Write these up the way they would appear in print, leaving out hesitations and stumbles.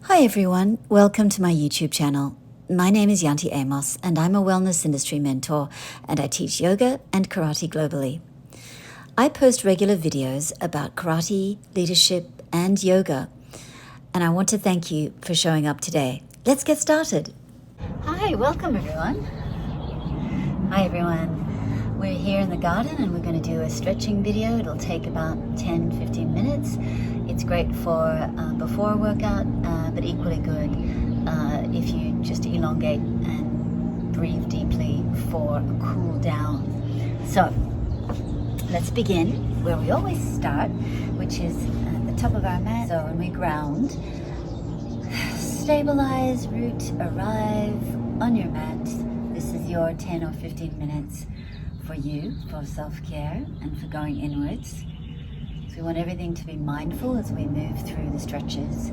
Hi everyone, welcome to my YouTube channel. My name is Yanti Amos and I'm a wellness industry mentor and I teach yoga and karate globally. I post regular videos about karate, leadership and yoga, and I want to thank you for showing up today. Let's get started. Hi, welcome everyone. Hi everyone. We're here in the garden and we're going to do a stretching video. It'll take about 10-15 minutes. It's great for before a workout, but equally good if you just elongate and breathe deeply for a cool down. So let's begin where we always start, which is at the top of our mat. So when we ground, stabilize, root, arrive on your mat. This is your 10 or 15 minutes for you, for self-care and for going inwards. So we want everything to be mindful as we move through the stretches.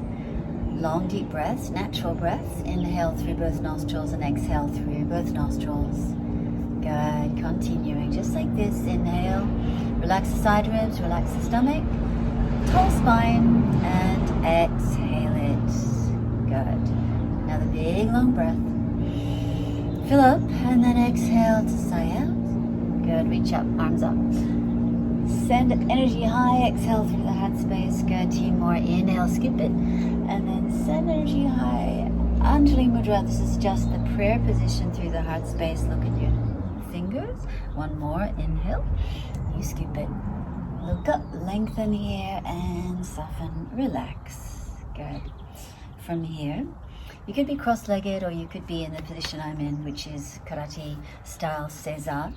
Long deep breaths, natural breaths. Inhale through both nostrils and exhale through both nostrils. Good, continuing just like this. Inhale, relax the side ribs, relax the stomach, tall spine, and exhale it. Good. Another big long breath. Fill up and then exhale to sigh out. Good, reach up, arms up. Send energy high, exhale through the heart space. Good, 2 more. Inhale, skip it. And then send energy high. Anjali Mudra, this is just the prayer position through the heart space. Look at your fingers. 1 more, inhale. You skip it. Look up, lengthen here and soften, relax. Good. From here, you could be cross-legged or you could be in the position I'm in, which is karate style Cesar.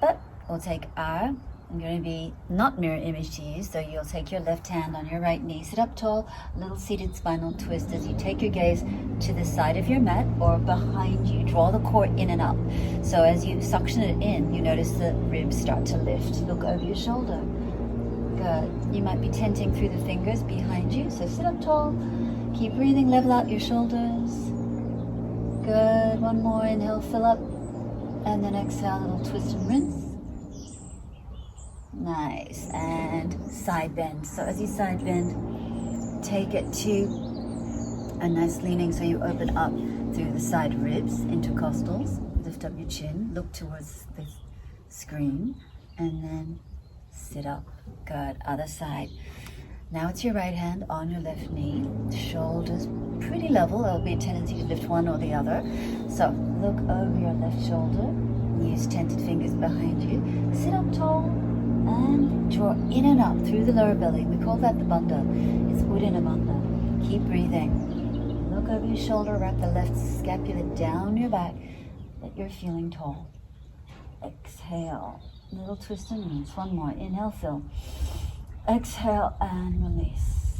But we'll take our, I'm going to be not mirror image to you, so you'll take your left hand on your right knee, sit up tall, little seated spinal twist as you take your gaze to the side of your mat or behind you. Draw the core in and up. So as you suction it in, you notice the ribs start to lift. Look over your shoulder. Good. You might be tenting through the fingers behind you, so sit up tall. Keep breathing, level out your shoulders. Good. 1 more, inhale, fill up. And then exhale, a little twist and rinse. Nice. And side bend. So as you side bend, take it to a nice leaning so you open up through the side ribs, intercostals. Lift up your chin, look towards the screen, and then sit up. Good. Other side. Now it's your right hand on your left knee, shoulders pretty level. There'll be a tendency to lift one or the other. So look over your left shoulder, use tented fingers behind you, sit up tall and draw in and up through the lower belly. We call that the bandha. It's Uddiyana bandha. Keep breathing. Look over your shoulder, wrap the left scapula down your back, that you're feeling tall. Exhale, little twist and rinse. 1 more, inhale, fill. Exhale and release.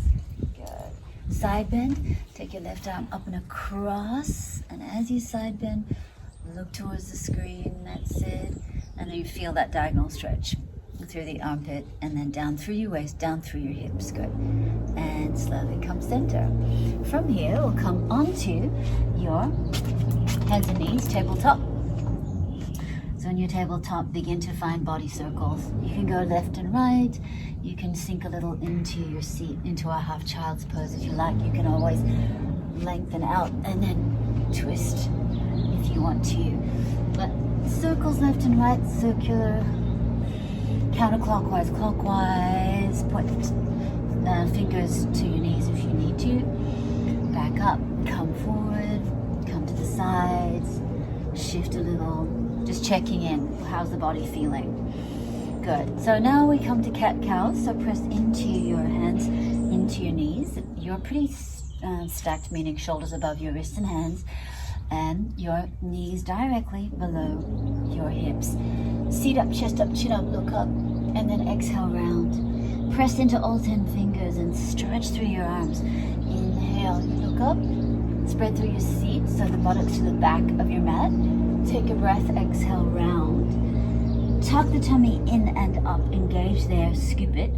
Good. Side bend. Take your left arm up and across. And as you side bend, look towards the screen. That's it. And then you feel that diagonal stretch through the armpit and then down through your waist, down through your hips. Good. And slowly come center. From here, we'll come onto your hands and knees, tabletop. So on your tabletop, begin to find body circles. You can go left and right. You can sink a little into your seat, into a half child's pose if you like. You can always lengthen out and then twist if you want to. But circles left and right, circular, counterclockwise, clockwise. Point fingers to your knees if you need to. Back up, come forward, come to the sides, shift a little. Just checking in. How's the body feeling? Good. So now we come to cat-cow. So press into your hands, into your knees. You're pretty stacked, meaning shoulders above your wrists and hands, and your knees directly below your hips. Seat up, chest up, chin up, look up, and then exhale round. Press into all 10 fingers and stretch through your arms. Inhale, you look up, spread through your seat so the buttocks to the back of your mat. Take a breath, exhale round. Tuck the tummy in and up, engage there, skip it,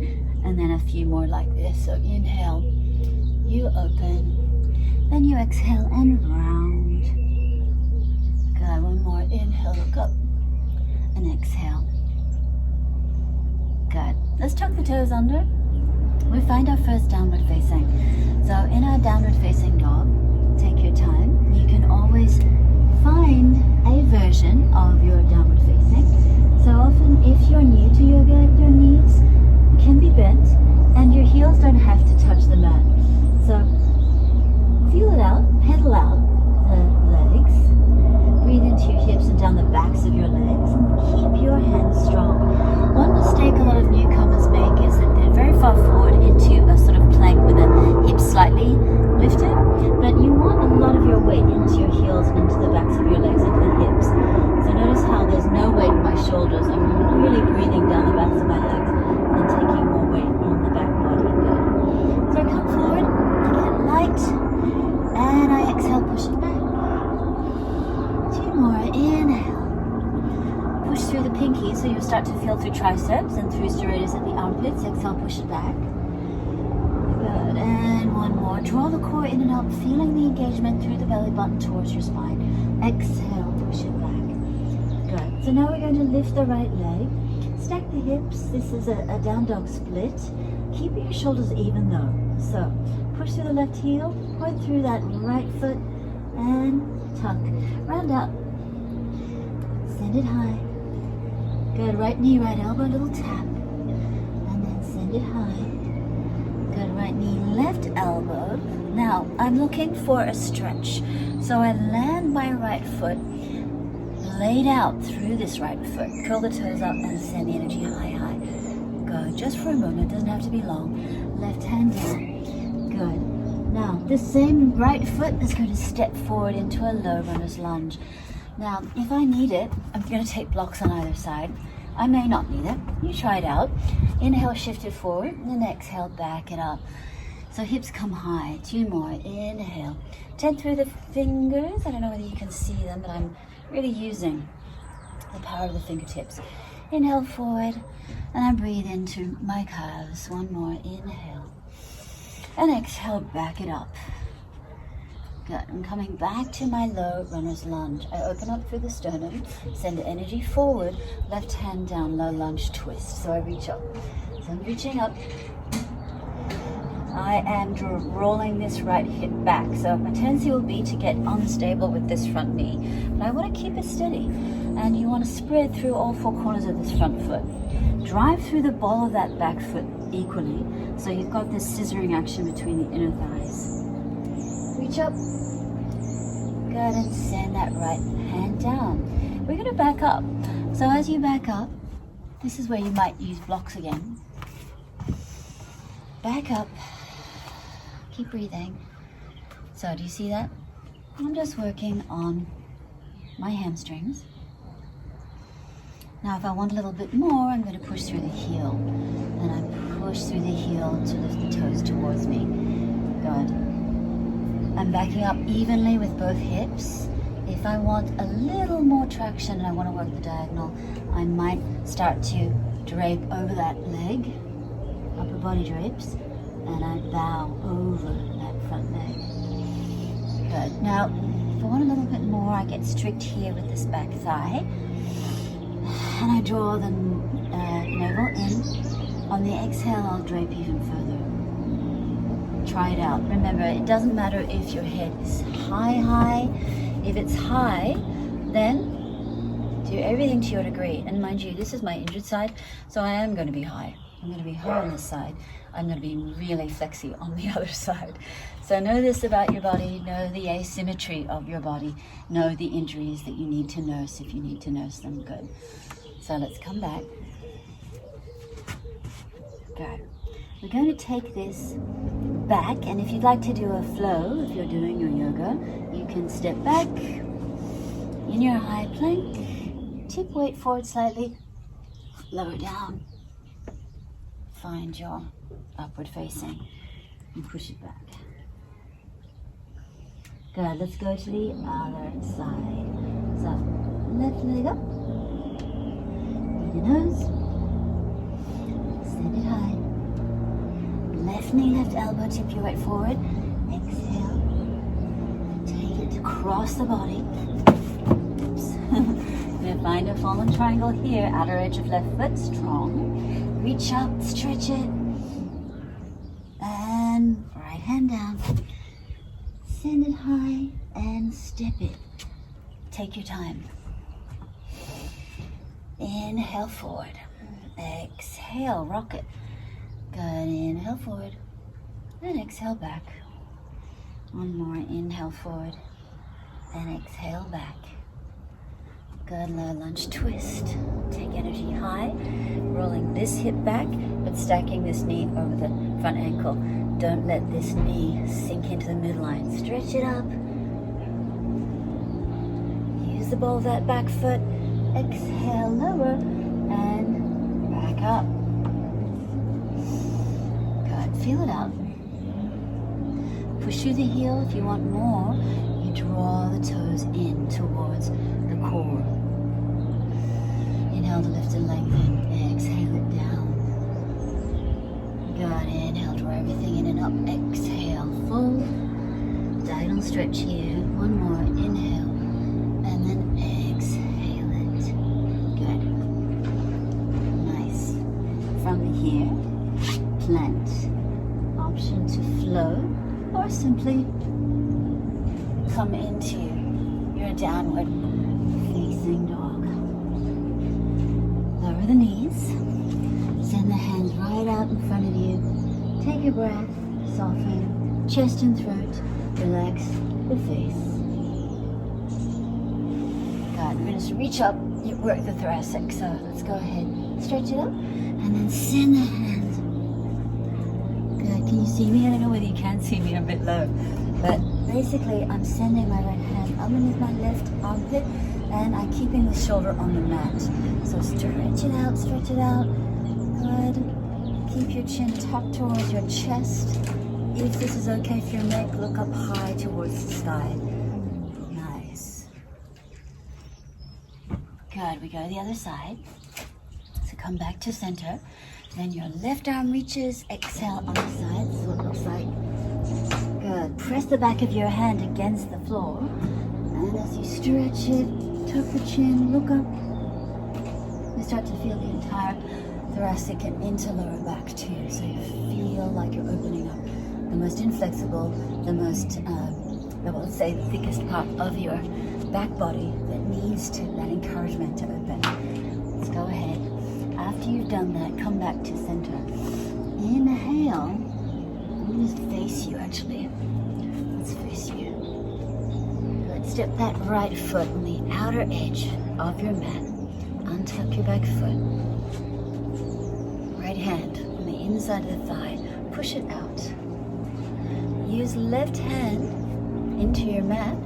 and then a few more like this. So inhale, you open, then you exhale and round. Good, 1 more, inhale, look up, and exhale. Good, let's tuck the toes under. We find our first downward facing. So in our downward facing dog, take your time. You can always find a version of your downward facing. So often if you're new to yoga, your knees can be bent and your heels don't have to touch the mat. So feel it out, pedal out the legs, breathe into your hips and down the backs of your legs, and keep your hands strong. One mistake a lot of newcomers make is that they're very far forward into a sort of plank with the hips slightly lifted, but you want a lot of your weight into your heels and into the backs of your legs, into the hips. So notice how there's no weight in my shoulders. I'm really breathing down the backs of my legs and taking more weight in the back body. Good. So I come forward, I get light, and I exhale, push it back. 2 more, inhale. Push through the pinky, so you'll start to feel through triceps and through serratus at the armpits. Exhale, push it back. Good, and 1 more. Draw the core in and up, feeling the engagement through the belly button towards your spine. Exhale, push it back. Good. So now we're going to lift the right leg. Stack the hips. This is a down dog split. Keep your shoulders even though. So push through the left heel, point through that right foot, and tuck. Round up. Send it high. Good. Right knee, right elbow, little tap. And then send it high. Good. Right knee, left elbow. Now, I'm looking for a stretch. So I land my right foot laid out through this right foot. Curl the toes up and send the energy high, high. Good. Just for a moment. Doesn't have to be long. Left hand down. Good. Now, this same right foot is going to step forward into a low runner's lunge. Now, if I need it, I'm going to take blocks on either side. I may not need it. You try it out. Inhale, shift it forward, and exhale, back it up. So hips come high. 2 more. Inhale. Tend through the fingers. I don't know whether you can see them, but I'm really using the power of the fingertips. Inhale forward, and I breathe into my calves. 1 more. Inhale. And exhale, back it up. Good. I'm coming back to my low runner's lunge. I open up through the sternum, send energy forward, left hand down, low lunge twist. So I reach up. So I'm reaching up. I am rolling this right hip back. So my tendency will be to get unstable with this front knee. But I want to keep it steady. And you want to spread through all 4 corners of this front foot. Drive through the ball of that back foot equally. So you've got this scissoring action between the inner thighs. Reach up. Good, and send that right hand down. We're going to back up. So as you back up, this is where you might use blocks again. Back up. Keep breathing. So do you see that? I'm just working on my hamstrings. Now if I want a little bit more, I'm going to push through the heel. And I push through the heel to lift the toes towards me. Good. I'm backing up evenly with both hips. If I want a little more traction and I want to work the diagonal, I might start to drape over that leg, upper body drapes, and I bow over that front leg. Good. Now, if I want a little bit more, I get strict here with this back thigh, and I draw the navel in. On the exhale, I'll drape even further. Try it out. Remember, it doesn't matter if your head is high. If it's high, then do everything to your degree. And mind you, this is my injured side, so I am going to be high. I'm going to be high on this side. I'm going to be really flexy on the other side. So know this about your body. Know the asymmetry of your body. Know the injuries that you need to nurse if you need to nurse them. Good. So let's come back. Good. We're going to take this back, and if you'd like to do a flow, if you're doing your yoga, you can step back in your high plank, tip weight forward slightly, lower down, find your upward facing, and push it back. Good, let's go to the other side. So, left leg up, breathe your nose, send it high. Left knee, left elbow, tip your weight forward. Exhale. Take it across the body. Oops. I'm going to find a fallen triangle here. Outer edge of left foot, strong. Reach up, stretch it. And right hand down, send it high, and step it. Take your time. Inhale forward. Exhale, rock it. Good, inhale forward. And exhale back. One more, inhale forward. And exhale back. Good, low lunge twist. Take energy high, rolling this hip back, but stacking this knee over the front ankle. Don't let this knee sink into the midline. Stretch it up. Use the ball of that back foot. Exhale, lower, and back up. Good, feel it out. Push through the heel. If you want more, you draw the toes in towards the core. Inhale to lift and lengthen. Exhale it down. Good. Inhale, draw everything in and up. Exhale, fold. Diagonal stretch here. One more. Inhale. And then exhale it. Good. Nice. From here, plant. Option to flow or simply come into your downward facing dog. Lower the knees. Send the hands right out in front of you. Take a breath. Soften. Chest and throat. Relax the face. Good. We're going to reach up. You work the thoracic. So let's go ahead. Stretch it up. And then send the hands. Good. Can you see me? I don't know whether you can see me. I'm a bit low. But basically, I'm sending my right hand underneath my left armpit, and I'm keeping the shoulder on the mat. So stretch it out, stretch it out. Good. Keep your chin tucked towards your chest. If this is okay for your neck, look up high towards the sky. Nice. Good. We go to the other side. So come back to center. Then your left arm reaches. Exhale on the side. This is what it looks like. Good. Press the back of your hand against the floor. And as you stretch it, tuck the chin, look up. You start to feel the entire thoracic and into lower back too. So you feel like you're opening up the most inflexible, the most, I will say the thickest part of your back body that needs that encouragement to open. Let's go ahead. After you've done that, come back to center. Inhale. I'm going to face you actually. Let's face you. Good. Step that right foot on the outer edge of your mat. Untuck your back foot. Right hand on the inside of the thigh. Push it out. Use left hand into your mat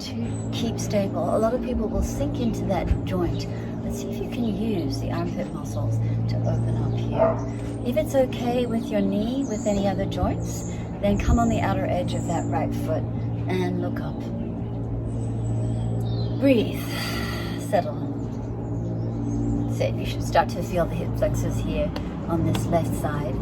to keep stable. A lot of people will sink into that joint. Let's see if you can use the armpit muscles to open up here. If it's okay with your knee, with any other joints, then come on the outer edge of that right foot and look up. Breathe. Settle. That's it. You should start to feel the hip flexors here on this left side.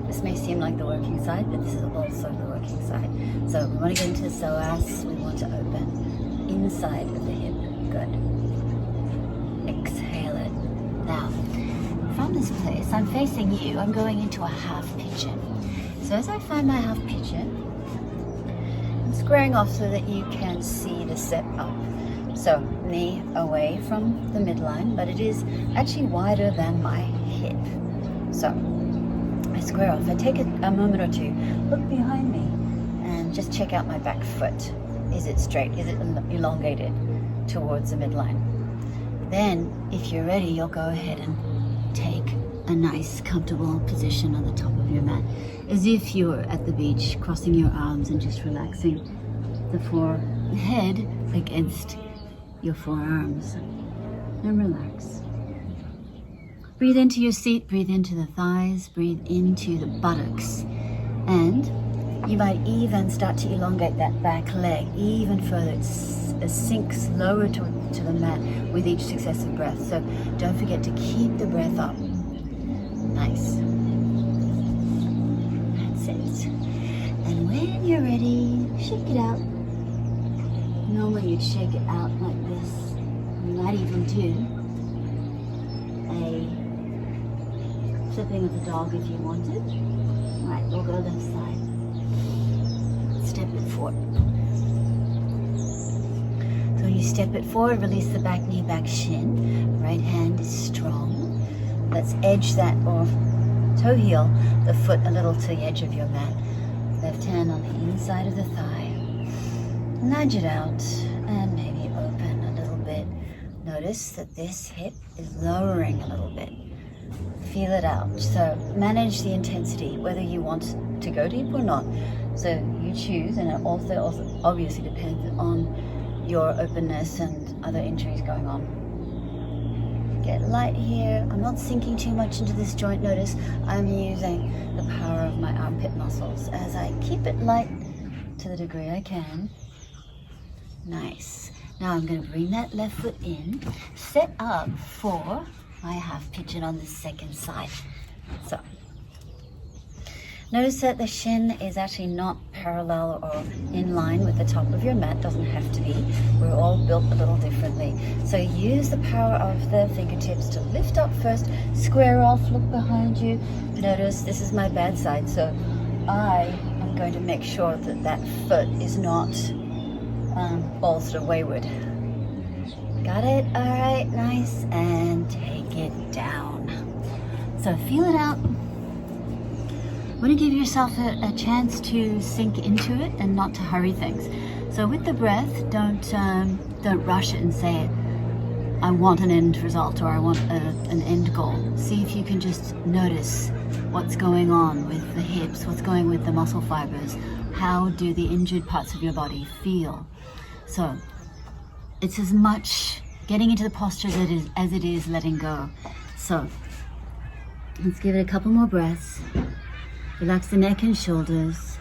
This may seem like the working side, but this is also the working side. So we want to get into psoas. We want to open inside of the hip. Good. Exhale it. Now, from this place, I'm facing you. I'm going into a half pigeon. So as I find my half pigeon, I'm squaring off so that you can see the step up. So knee away from the midline, but it is actually wider than my hip. So I square off. I take a moment or two, look behind me, and just check out my back foot. Is it straight? Is it elongated towards the midline? Then, if you're ready, you'll go ahead and take a nice, comfortable position on the top of your mat, as if you were at the beach, crossing your arms and just relaxing the forehead against your forearms. And relax. Breathe into your seat, breathe into the thighs, breathe into the buttocks. And you might even start to elongate that back leg even further. It sinks lower to the mat with each successive breath. So don't forget to keep the breath up. Nice. That's it. And when you're ready, shake it out. Normally you'd shake it out like this. You might even do a flipping of the dog if you wanted. Right, we'll go left side. forward. So when you step it forward, release the back knee, back shin. Right hand is strong. Let's edge that or toe heel the foot a little to the edge of your mat. Left hand on the inside of the thigh. Nudge it out and maybe open a little bit. Notice that this hip is lowering a little bit. Feel it out. So manage the intensity, whether you want to go deep or not. So you choose, and it also obviously depends on your openness and other injuries going on. Get light here. I'm not sinking too much into this joint. Notice I'm using the power of my armpit muscles as I keep it light to the degree I can. Nice. Now I'm going to bring that left foot in, set up for my half pigeon on the second side. So notice that the shin is actually not parallel or in line with the top of your mat. Doesn't have to be. We're all built a little differently. So use the power of the fingertips to lift up first, square off, look behind you. Notice this is my bad side, so I am going to make sure that that foot is not bolstered wayward. Got it? All right, nice. And take it down. So feel it out. Want to give yourself a chance to sink into it and not to hurry things. So with the breath, don't rush it and say, I want an end result or I want an end goal. See if you can just notice what's going on with the hips, what's going with the muscle fibers. How do the injured parts of your body feel? So it's as much getting into the posture as it is letting go. So let's give it a couple more breaths. Relax the neck and shoulders.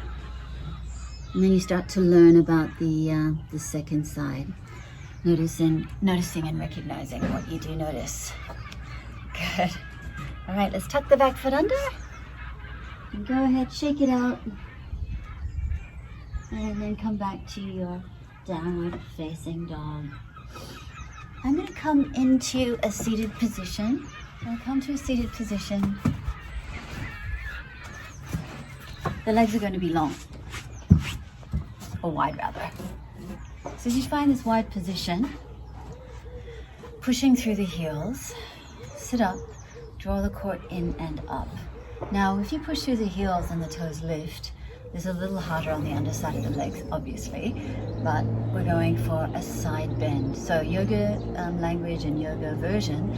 And then you start to learn about the second side. Noticing and recognizing what you do notice. Good. All right, let's tuck the back foot under. And go ahead, shake it out. And then come back to your downward facing dog. I'm going to come into a seated position. I'll come to a seated position. The legs are going to be long, or wide rather. So as you find this wide position, pushing through the heels, sit up, draw the core in and up. Now if you push through the heels and the toes lift, it's a little harder on the underside of the legs, obviously, but we're going for a side bend. So yoga language and yoga version,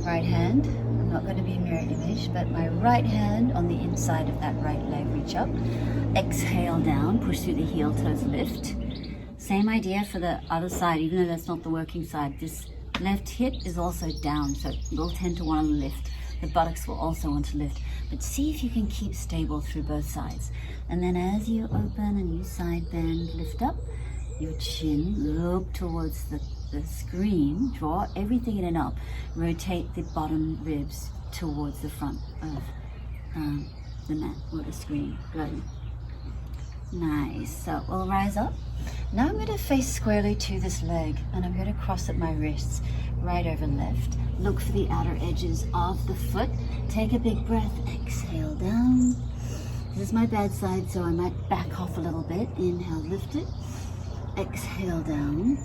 right hand, I'm not going to be a mirror image, but my right hand on the inside of that right leg, reach up, exhale down, push through the heel, toes lift. Same idea for the other side, even though that's not the working side. This left hip is also down, so you'll tend to want to lift. The buttocks will also want to lift, but see if you can keep stable through both sides. And then as you open and you side bend, lift up your chin, look towards the screen, draw everything in and up, rotate the bottom ribs towards the front of the mat or the screen. Good. Nice. So we'll rise up. Now I'm going to face squarely to this leg and I'm going to cross at my wrists, right over left. Look for the outer edges of the foot. Take a big breath, exhale down. This is my bad side, so I might back off a little bit. Inhale, lift it. Exhale down.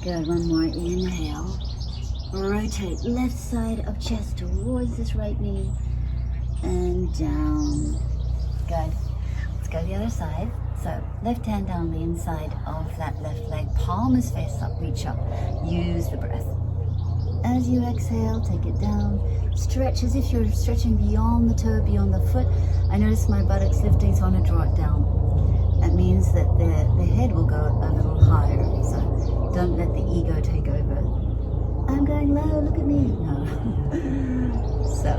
Good, one more. Inhale. Rotate left side of chest towards this right knee. And down. Good. Let's go to the other side. So left hand down the inside of that left leg. Palm is face up, reach up. Use the breath. As you exhale, take it down. Stretch as if you're stretching beyond the toe, beyond the foot. I notice my buttocks lifting, so I want to draw it down. That means that the head will go a little higher. So don't let the ego take over. I'm going low, look at me. No. So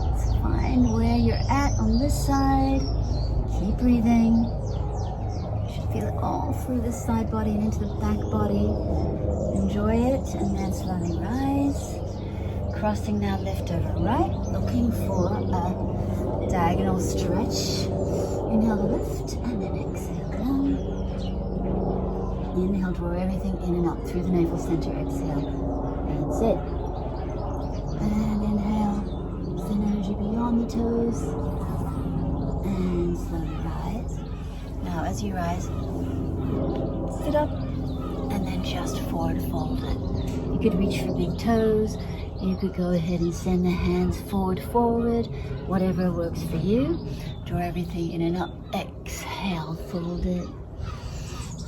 let's find where you're at on this side. Keep breathing. You should feel it all through the side body and into the back body. Enjoy it, and then slowly rise. Crossing now left over right, looking for a diagonal stretch. Inhale to lift, and then exhale down. Inhale, draw everything in and up through the navel center. Exhale. That's it. And inhale, send energy beyond the toes. And slowly rise. Now as you rise, sit up, and then just forward fold it. You could reach for big toes. You could go ahead and send the hands forward, whatever works for you. Draw everything in and up. Exhale, fold it.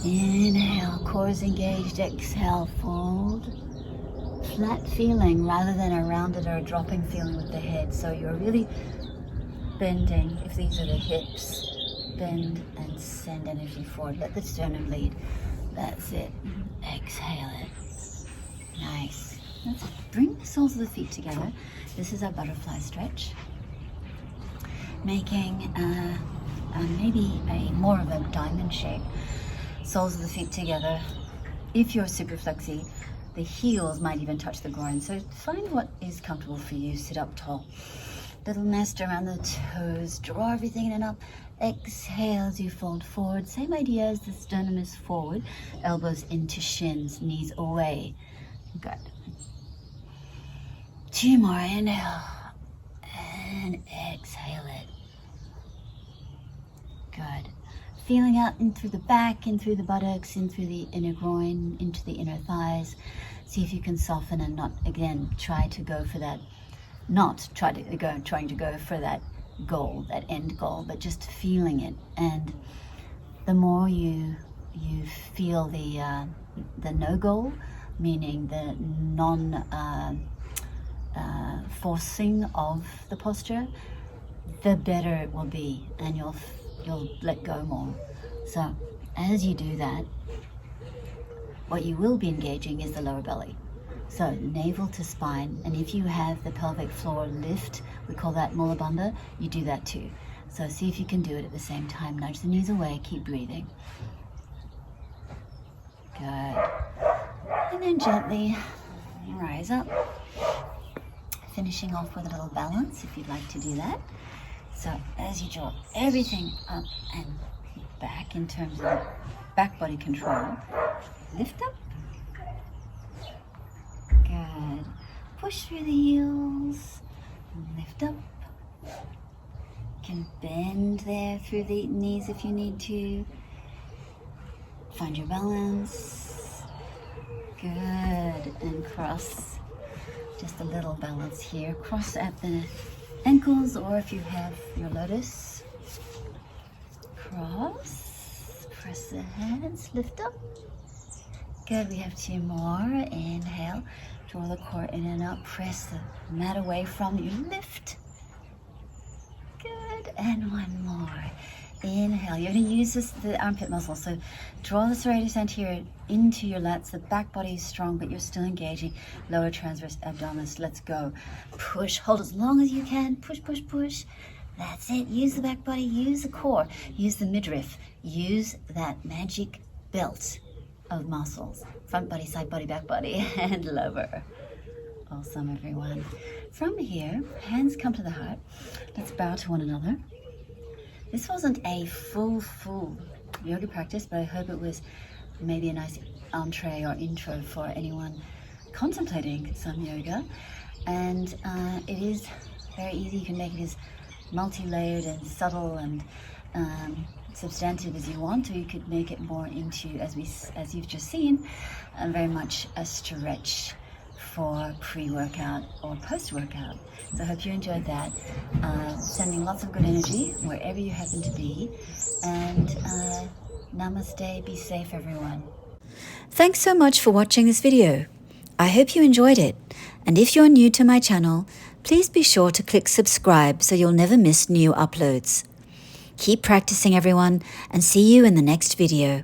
Inhale, core is engaged. Exhale, fold. Flat feeling rather than a rounded or a dropping feeling with the head. So you're really bending. If these are the hips, bend and send energy forward. Let the sternum lead. That's it. Exhale it. Nice. Let's bring the soles of the feet together. This is our butterfly stretch. Making maybe more of a diamond shape. Soles of the feet together. If you're super flexy, the heels might even touch the groin. So find what is comfortable for you. Sit up tall. Little nest around the toes. Draw everything in and up. Exhale as you fold forward. Same idea as the sternum is forward. Elbows into shins. Knees away. Good. 2 more. Inhale. And exhale it. Good. Feeling out in through the back, in through the buttocks, in through the inner groin, into the inner thighs. See if you can soften and not, again, trying to go for that goal, that end goal, but just feeling it. And the more you feel the no goal, meaning the non forcing of the posture, the better it will be, and you'll let go more. So as you do that, what you will be engaging is the lower belly. So navel to spine, and if you have the pelvic floor lift, we call that mula bandha, you do that too. So see if you can do it at the same time. Nudge the knees away, keep breathing. Good. And then gently rise up. Finishing off with a little balance if you'd like to do that. So as you draw everything up and back in terms of back body control, lift up. Good. Push through the heels. Lift up. You can bend there through the knees if you need to. Find your balance. Good. And cross. Just a little balance here. Cross at the ankles, or if you have your lotus. Cross. Press the hands. Lift up. Good. We have 2 more. Inhale. Draw the core in and up. Press the mat away from you. Lift. Good. And 1 more. Inhale. You're going to use the armpit muscle. So draw the serratus anterior into your lats. The back body is strong, but you're still engaging lower transverse abdominis. Let's go. Push. Hold as long as you can. Push, push, push. That's it. Use the back body. Use the core. Use the midriff. Use that magic belt of muscles. Front body, side body, back body, and lower. Awesome, everyone. From here, hands come to the heart. Let's bow to one another. This wasn't a full yoga practice, but I hope it was maybe a nice entree or intro for anyone contemplating some yoga. And it is very easy. You can make it as multi-layered and subtle and substantive as you want, or you could make it more into, as you've just seen, very much a stretch for pre-workout or post-workout. So I hope you enjoyed that. Sending lots of good energy wherever you happen to be, and namaste. Be safe, everyone. Thanks so much for watching this video. I hope you enjoyed it, and if you're new to my channel, please be sure to click subscribe so you'll never miss new uploads. Keep practicing, everyone, and see you in the next video.